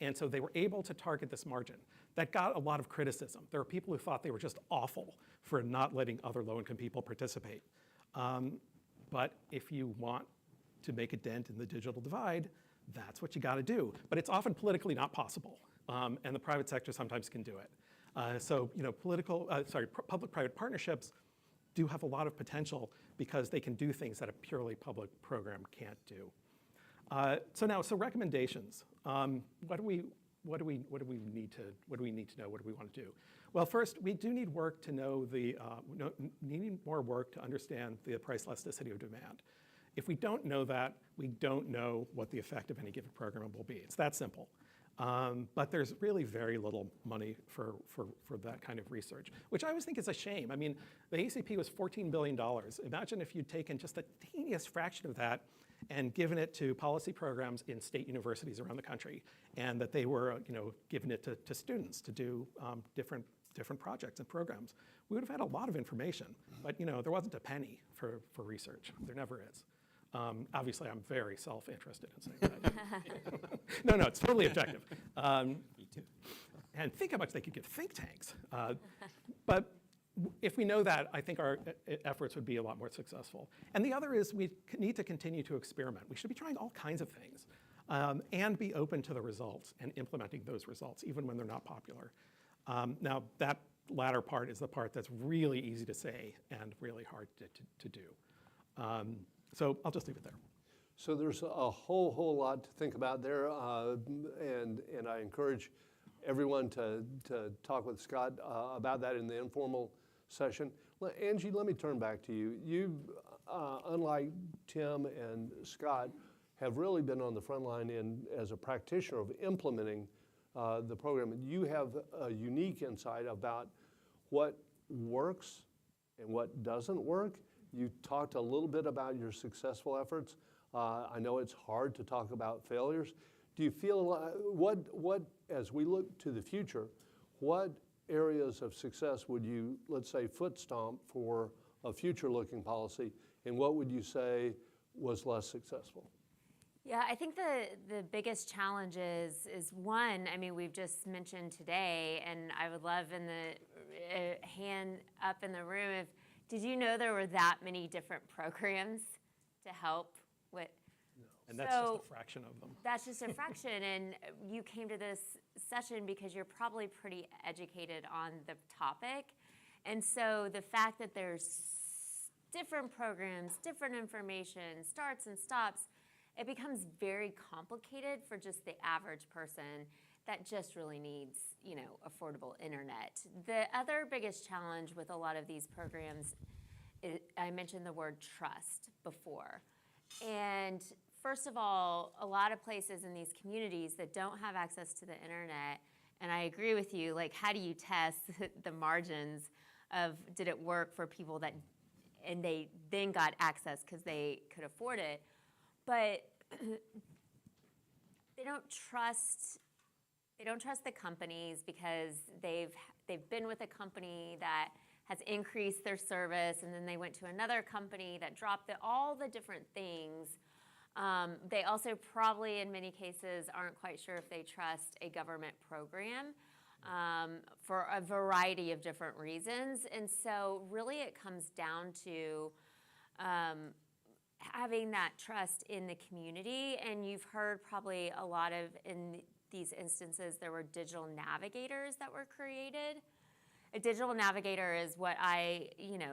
And so they were able to target this margin. That got a lot of criticism. There were people who thought they were just awful for not letting other low-income people participate. But if you want to make a dent in the digital divide, that's what you got to do. But it's often politically not possible, and the private sector sometimes can do it. So public-private partnerships do have a lot of potential because they can do things that a purely public program can't do. So recommendations. What do we need to know? What do we want to do? Well, first, we do need work to know need more work to understand the price elasticity of demand. If we don't know that, we don't know what the effect of any given program will be. It's that simple. But there's really very little money for that kind of research, which I always think is a shame. I mean, the ACP was $14 billion. Imagine if you'd taken just the teeniest fraction of that and given it to policy programs in state universities around the country, and that they were giving it to students to do different projects and programs, we would have had a lot of information. But there wasn't a penny for research. There never is. Obviously, I'm very self-interested in saying that. No, it's totally objective. Me too. And think how much they could give think tanks. But if we know that, I think our efforts would be a lot more successful. And the other is we need to continue to experiment. We should be trying all kinds of things and be open to the results and implementing those results, even when they're not popular. Now, that latter part is the part that's really easy to say and really hard to do. So I'll just leave it there. So there's a whole lot to think about there, and I encourage everyone to talk with Scott about that in the informal session. Angie, let me turn back to you. You, unlike Tim and Scott, have really been on the front line as a practitioner of implementing the program. You have a unique insight about what works and what doesn't work. You talked a little bit about your successful efforts. I know it's hard to talk about failures. Do you feel, what as we look to the future, what areas of success would you, let's say, foot stomp for a future-looking policy, and what would you say was less successful? Yeah, I think the biggest challenge is one, I mean, we've just mentioned today, and I would love in the hand up in the room, did you know there were that many different programs to help with? And that's just a fraction of them. That's just a fraction, and you came to this session because you're probably pretty educated on the topic. And so the fact that there's different programs, different information, starts and stops, it becomes very complicated for just the average person that just really needs, affordable internet. The other biggest challenge with a lot of these programs, I mentioned the word trust before. And first of all, a lot of places in these communities that don't have access to the internet, and I agree with you, like how do you test the margins of did it work for people and they then got access because they could afford it, but they don't trust the companies because they've been with a company that has increased their service, and then they went to another company that dropped all the different things. They also probably, in many cases, aren't quite sure if they trust a government program for a variety of different reasons. And so really it comes down to having that trust in the community. And you've heard probably a lot of, in these instances, there were digital navigators that were created. A digital navigator is what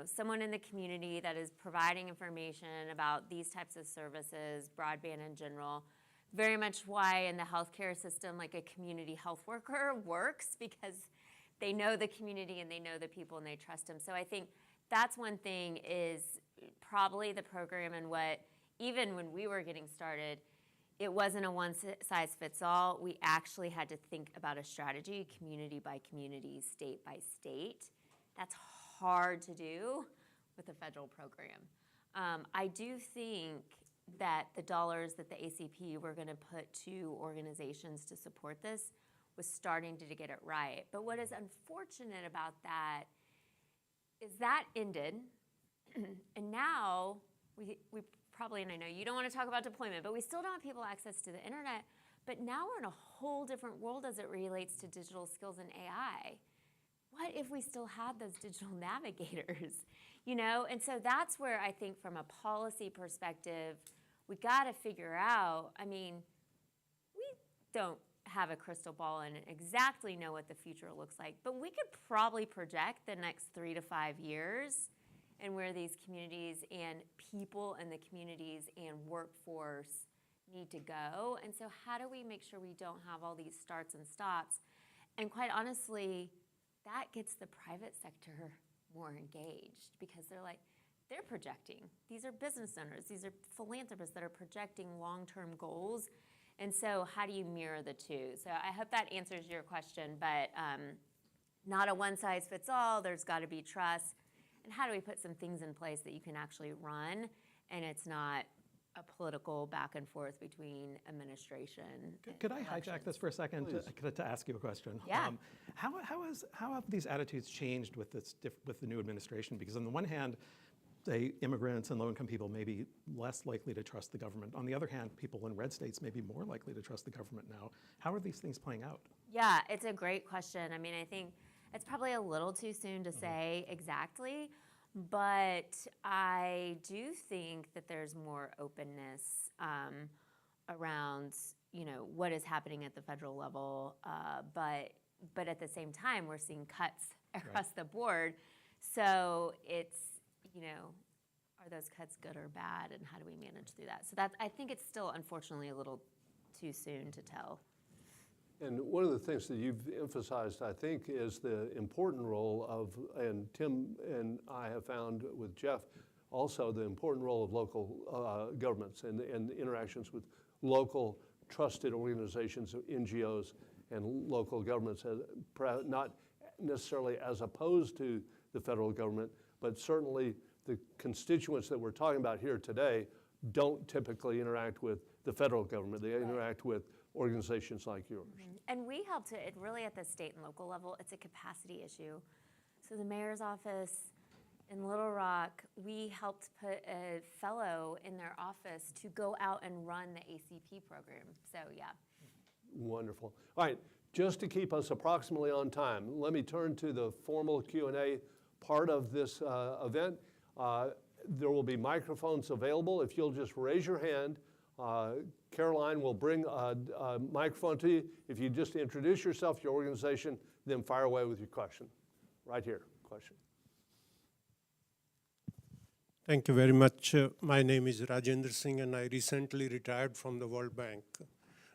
someone in the community that is providing information about these types of services, broadband in general. Very much why in the healthcare system, like a community health worker works, because they know the community and they know the people and they trust them. So I think that's one thing is probably the program, and what, even when we were getting started, it wasn't a one-size-fits-all. We actually had to think about a strategy, community by community, state by state. That's hard to do with a federal program. I do think that the dollars that the ACP were going to put to organizations to support this was starting to get it right. But what is unfortunate about that is that ended, and now we probably, and I know you don't want to talk about deployment, but we still don't have people access to the internet. But now we're in a whole different world as it relates to digital skills and AI. What if we still had those digital navigators? And so that's where I think from a policy perspective, we got to figure out, we don't have a crystal ball and exactly know what the future looks like, but we could probably project the next 3 to 5 years and where these communities and people in the communities and workforce need to go. And so how do we make sure we don't have all these starts and stops? And quite honestly, that gets the private sector more engaged, because they're projecting. These are business owners, these are philanthropists that are projecting long-term goals. And so how do you mirror the two? So I hope that answers your question, but not a one-size-fits-all. There's got to be trust. And how do we put some things in place that you can actually run, and it's not a political back and forth between administration. and Could I hijack elections. this for a second to ask you a question? Yeah. How have these attitudes changed with with the new administration? Because on the one hand, say immigrants and low-income people may be less likely to trust the government. On the other hand, people in red states may be more likely to trust the government now. How are these things playing out? Yeah, it's a great question. I mean, I think it's probably a little too soon to say exactly, but I do think that there's more openness around, what is happening at the federal level. But at the same time, we're seeing cuts across the board. So it's, are those cuts good or bad, and how do we manage through that? So I think it's still, unfortunately, a little too soon to tell. And one of the things that you've emphasized, I think, is the important role of, and Tim and I have found with Jeff, also the important role of local governments and interactions with local trusted organizations, NGOs, and local governments, not necessarily as opposed to the federal government, but certainly the constituents that we're talking about here today don't typically interact with the federal government. They interact with organizations like yours. And we help to, really at the state and local level, it's a capacity issue. So the mayor's office in Little Rock, we helped put a fellow in their office to go out and run the ACP program. So yeah. Wonderful. All right, just to keep us approximately on time, let me turn to the formal Q&A part of this event. There will be microphones available. If you'll just raise your hand, Caroline will bring a microphone to you. If you just introduce yourself, your organization, then fire away with your question. Right here, question. Thank you very much. My name is Rajendra Singh, and I recently retired from the World Bank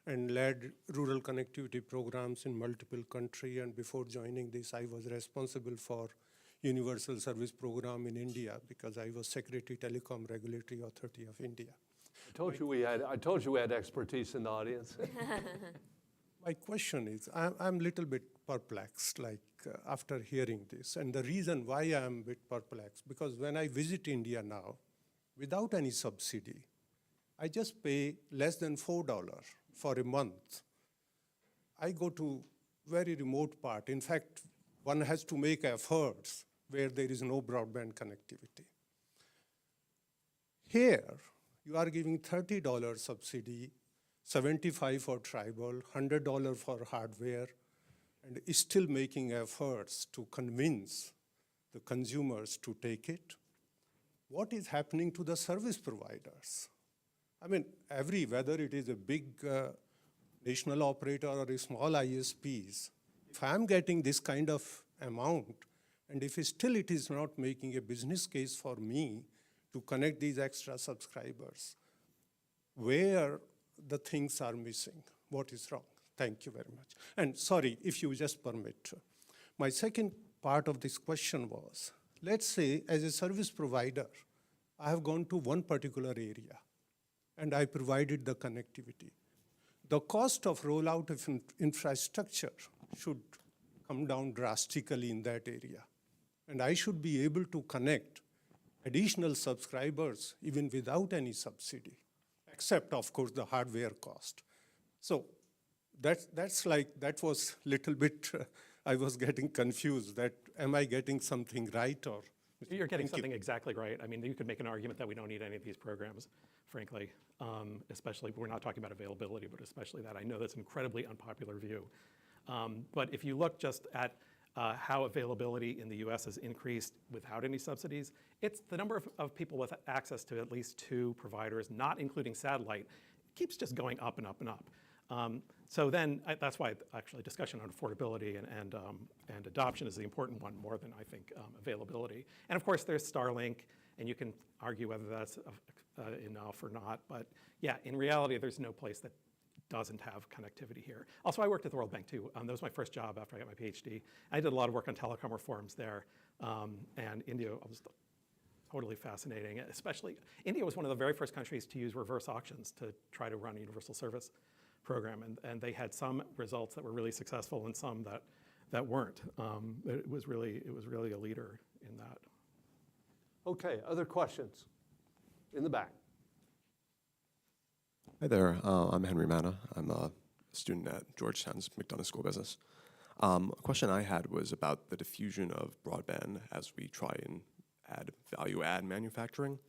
and led rural connectivity programs in multiple countries. And before joining this, I was responsible for Universal Service Program in India because I was Secretary Telecom Regulatory Authority of India. I told you we had expertise in the audience. My question is, I'm a little bit perplexed, after hearing this. And the reason why I'm a bit perplexed, because when I visit India now, without any subsidy, I just pay less than $4 for a month. I go to very remote part. In fact, one has to make efforts where there is no broadband connectivity. Here, you are giving $30 subsidy, $75 for tribal, $100 for hardware, and still making efforts to convince the consumers to take it. What is happening to the service providers? I mean, whether it is a big national operator or a small ISPs, if I'm getting this kind of amount, and if it is not making a business case for me to connect these extra subscribers, where the things are missing, what is wrong? Thank you very much. And sorry, if you just permit. My second part of this question was, let's say as a service provider, I have gone to one particular area and I provided the connectivity. The cost of rollout of infrastructure should come down drastically in that area. And I should be able to connect additional subscribers even without any subsidy, except of course the hardware cost. So that was a little bit, I was getting confused that am I getting something right or? You're getting something exactly right. I mean, you could make an argument that we don't need any of these programs, frankly, especially, we're not talking about availability, but especially that. I know that's an incredibly unpopular view. But if you look just at how availability in the US has increased without any subsidies, it's the number of people with access to at least 2 providers, not including satellite, keeps just going up and up and up. So then that's why actually discussion on affordability and adoption is the important one more than I think availability. And of course there's Starlink, and you can argue whether that's enough or not. But yeah, in reality, there's no place that doesn't have connectivity here. Also, I worked at the World Bank too. That was my first job after I got my PhD. I did a lot of work on telecom reforms there, and India was totally fascinating. Especially, India was one of the very first countries to use reverse auctions to try to run a universal service program, and they had some results that were really successful and some that weren't. It was really a leader in that. Okay, other questions? In the back. Hi there, I'm Henry Manna. I'm a student at Georgetown's McDonough School of Business. A question I had was about the diffusion of broadband as we try and add value-add manufacturing.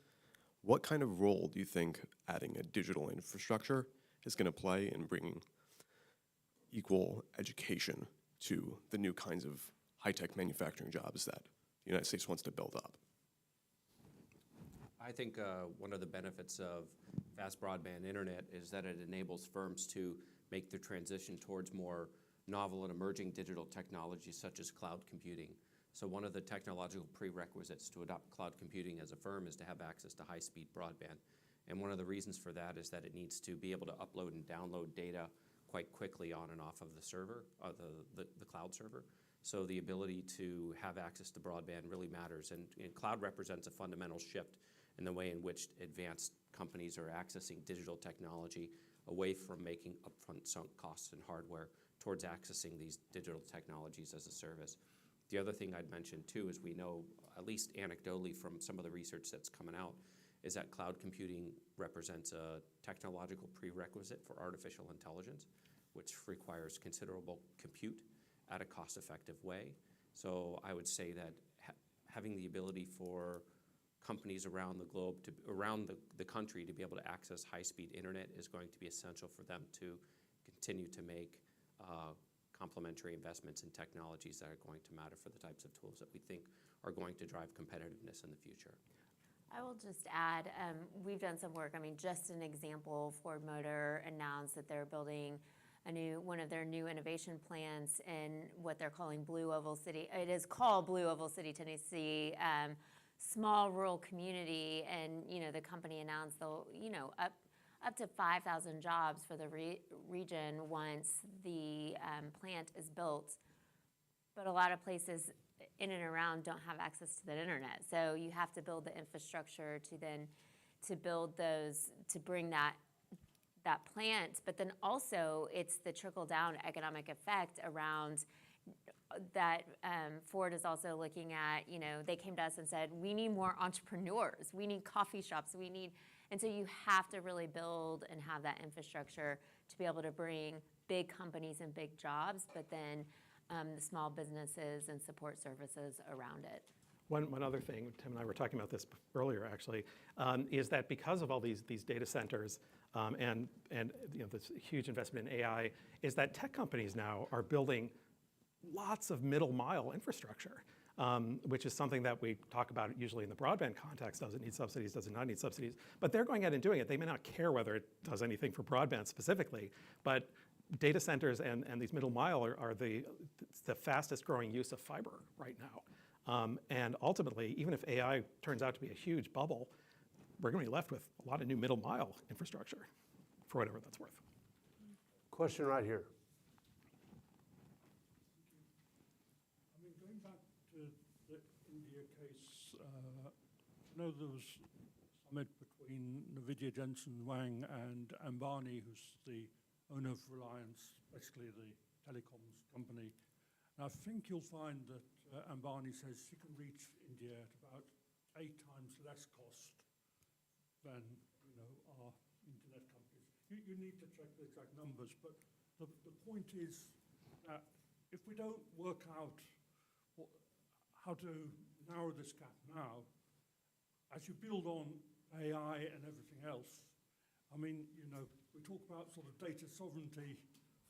What kind of role do you think adding a digital infrastructure is going to play in bringing equal education to the new kinds of high-tech manufacturing jobs that the United States wants to build up? I think one of the benefits of fast broadband internet is that it enables firms to make the transition towards more novel and emerging digital technologies such as cloud computing. So one of the technological prerequisites to adopt cloud computing as a firm is to have access to high-speed broadband. And one of the reasons for that is that it needs to be able to upload and download data quite quickly on and off of the server, the cloud server. So the ability to have access to broadband really matters. And cloud represents a fundamental shift in the way in which advanced companies are accessing digital technology away from making upfront sunk costs in hardware towards accessing these digital technologies as a service. The other thing I'd mention too is we know, at least anecdotally from some of the research that's coming out, is that cloud computing represents a technological prerequisite for artificial intelligence, which requires considerable compute at a cost-effective way. So I would say that having the ability for companies around the globe, around the country, to be able to access high-speed internet is going to be essential for them to continue to make complementary investments in technologies that are going to matter for the types of tools that we think are going to drive competitiveness in the future. I will just add, we've done some work. I mean, just an example, Ford Motor announced that they're building one of their new innovation plants in what they're calling Blue Oval City. It is called Blue Oval City, Tennessee. Small rural community, and the company announced they'll up to 5,000 jobs for the region once the plant is built. But a lot of places in and around don't have access to the internet, so you have to build the infrastructure to build those, to bring that plant. But then also it's the trickle down economic effect around that. Ford is also looking at, they came to us and said, we need more entrepreneurs, we need coffee shops, and so you have to really build and have that infrastructure to be able to bring big companies and big jobs, but then the small businesses and support services around it. One other thing, Tim and I were talking about this earlier actually, is that because of all these data centers and this huge investment in AI, is that tech companies now are building lots of middle mile infrastructure, which is something that we talk about usually in the broadband context. Does it need subsidies? Does it not need subsidies? But they're going out and doing it. They may not care whether it does anything for broadband specifically, but data centers and these middle mile are the fastest growing use of fiber right now. And ultimately, even if AI turns out to be a huge bubble, we're going to be left with a lot of new middle mile infrastructure for whatever that's worth. Question right here. Going back to the India case, I know there was a summit between Nvidia Jensen Huang and Ambani, who's the owner of Reliance, basically the telecoms company. And I think you'll find that Ambani says he can reach India at about 8 times less cost than our internet companies. You need to check the exact numbers, but the point is that if we don't work out how to narrow this gap now, as you build on AI and everything else, I mean, we talk about sort of data sovereignty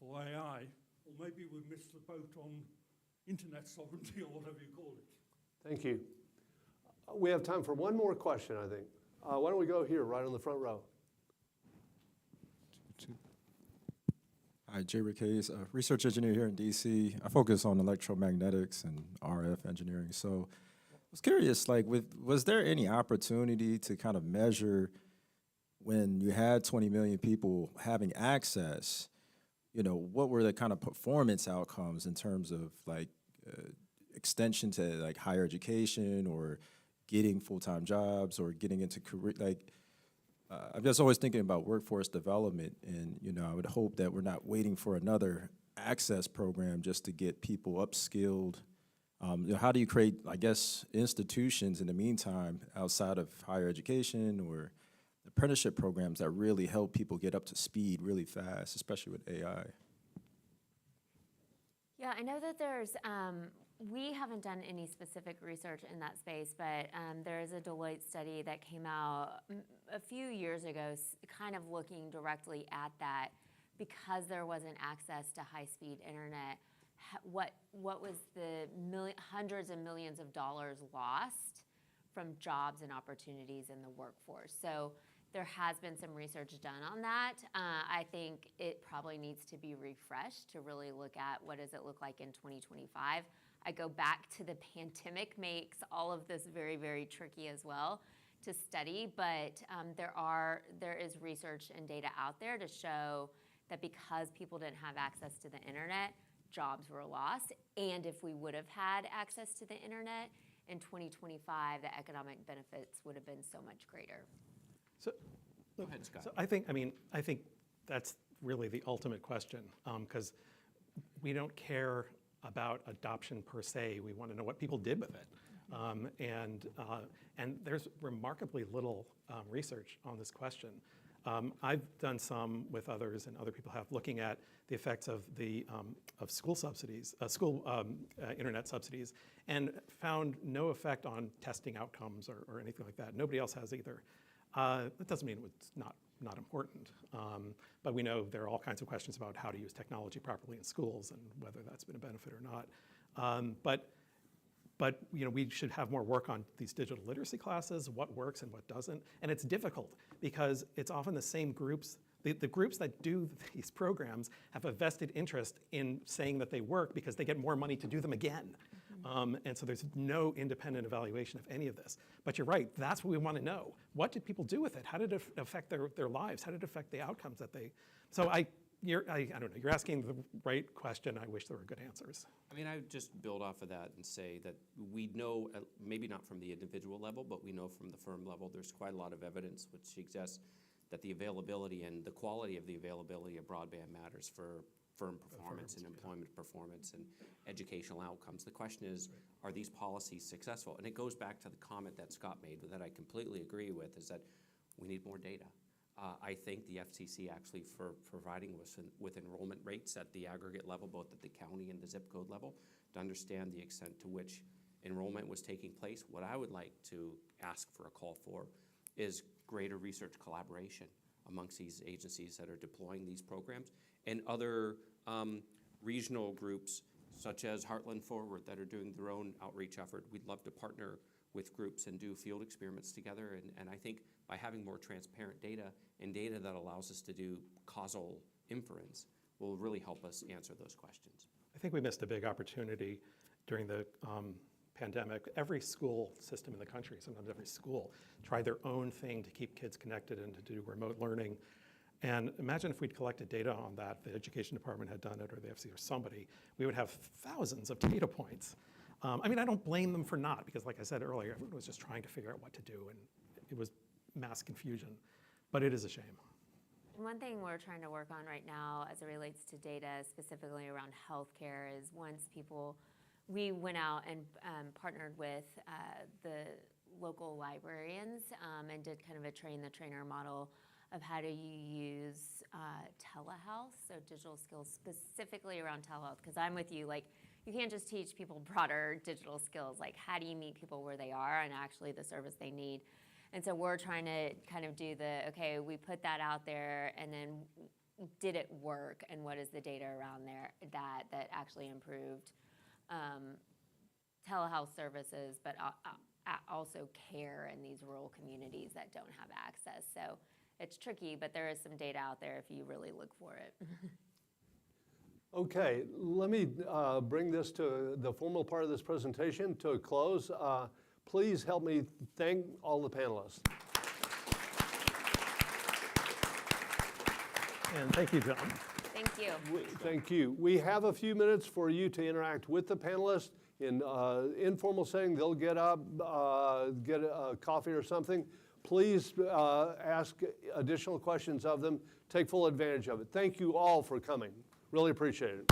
for AI, or maybe we missed the boat on internet sovereignty or whatever you call it. Thank you. We have time for one more question, I think. Why don't we go here, right on the front row? Hi, Jay Rickes, a research engineer here in DC. I focus on electromagnetics and RF engineering. So I was curious, was there any opportunity to kind of measure when you had 20 million people having access, what were the kind of performance outcomes in terms of extension to higher education or getting full-time jobs or getting into career, I'm just always thinking about workforce development, and I would hope that we're not waiting for another access program just to get people upskilled. How do you create, institutions in the meantime outside of higher education or the apprenticeship programs that really help people get up to speed really fast, especially with AI? Yeah, I know that there's, we haven't done any specific research in that space, but there is a Deloitte study that came out a few years ago, kind of looking directly at that. Because there wasn't access to high-speed internet, what was the hundreds of millions of dollars lost from jobs and opportunities in the workforce? So there has been some research done on that. I think it probably needs to be refreshed to really look at what does it look like in 2025. I go back to the pandemic makes all of this very, very tricky as well to study, but there is research and data out there to show that because people didn't have access to the internet, jobs were lost. And if we would have had access to the internet in 2025, the economic benefits would have been so much greater. So, Go ahead, Scott. so I think that's really the ultimate question, because we don't care about adoption per se. We want to know what people did with it. And there's remarkably little research on this question. I've done some with others, and other people have, looking at the effects of school subsidies, internet subsidies, and found no effect on testing outcomes or anything like that. Nobody else has either. That doesn't mean it's not important, but we know there are all kinds of questions about how to use technology properly in schools and whether that's been a benefit or not. But we should have more work on these digital literacy classes, what works and what doesn't. And it's difficult because it's often the same groups. The groups that do these programs have a vested interest in saying that they work because they get more money to do them again. And so there's no independent evaluation of any of this. But you're right, that's what we want to know. What did people do with it? How did it affect their lives? How did it affect the outcomes that they, so I don't know, you're asking the right question. I wish there were good answers. I mean, I would just build off of that and say that we know, maybe not from the individual level, but we know from the firm level, there's quite a lot of evidence which suggests that the availability and the quality of the availability of broadband matters for firm performance and employment performance and educational outcomes. The question is, are these policies successful? And it goes back to the comment that Scott made that I completely agree with, is that we need more data. I think the FCC actually, for providing us with enrollment rates at the aggregate level, both at the county and the zip code level, to understand the extent to which enrollment was taking place. What I would like to ask for a call for is greater research collaboration amongst these agencies that are deploying these programs and other regional groups such as Heartland Forward that are doing their own outreach effort. We'd love to partner with groups and do field experiments together. And I think by having more transparent data and data that allows us to do causal inference will really help us answer those questions. I think we missed a big opportunity during the pandemic. Every school system in the country, sometimes every school, tried their own thing to keep kids connected and to do remote learning. And imagine if we'd collected data on that, the education department had done it, or the FC or somebody, we would have thousands of data points. I mean, I don't blame them for not, because like I said earlier, everyone was just trying to figure out what to do, and it was mass confusion. But it is a shame. One thing we're trying to work on right now as it relates to data, specifically around healthcare, is we went out and partnered with the local librarians and did kind of a train-the-trainer model of how do you use telehealth, so digital skills specifically around telehealth, because I'm with you, like, you can't just teach people broader digital skills, like how do you meet people where they are and actually the service they need. And so we're trying to kind of do okay, we put that out there, and then did it work, and what is the data around there that actually improved telehealth services, but also care in these rural communities that don't have access. So it's tricky, but there is some data out there if you really look for it. Okay, let me bring this to the formal part of this presentation to a close. Please help me thank all the panelists. And thank you, John. Thank you. Thank you. We have a few minutes for you to interact with the panelists in informal setting. They'll get up, get a coffee or something. Please ask additional questions of them. Take full advantage of it. Thank you all for coming. Really appreciate it.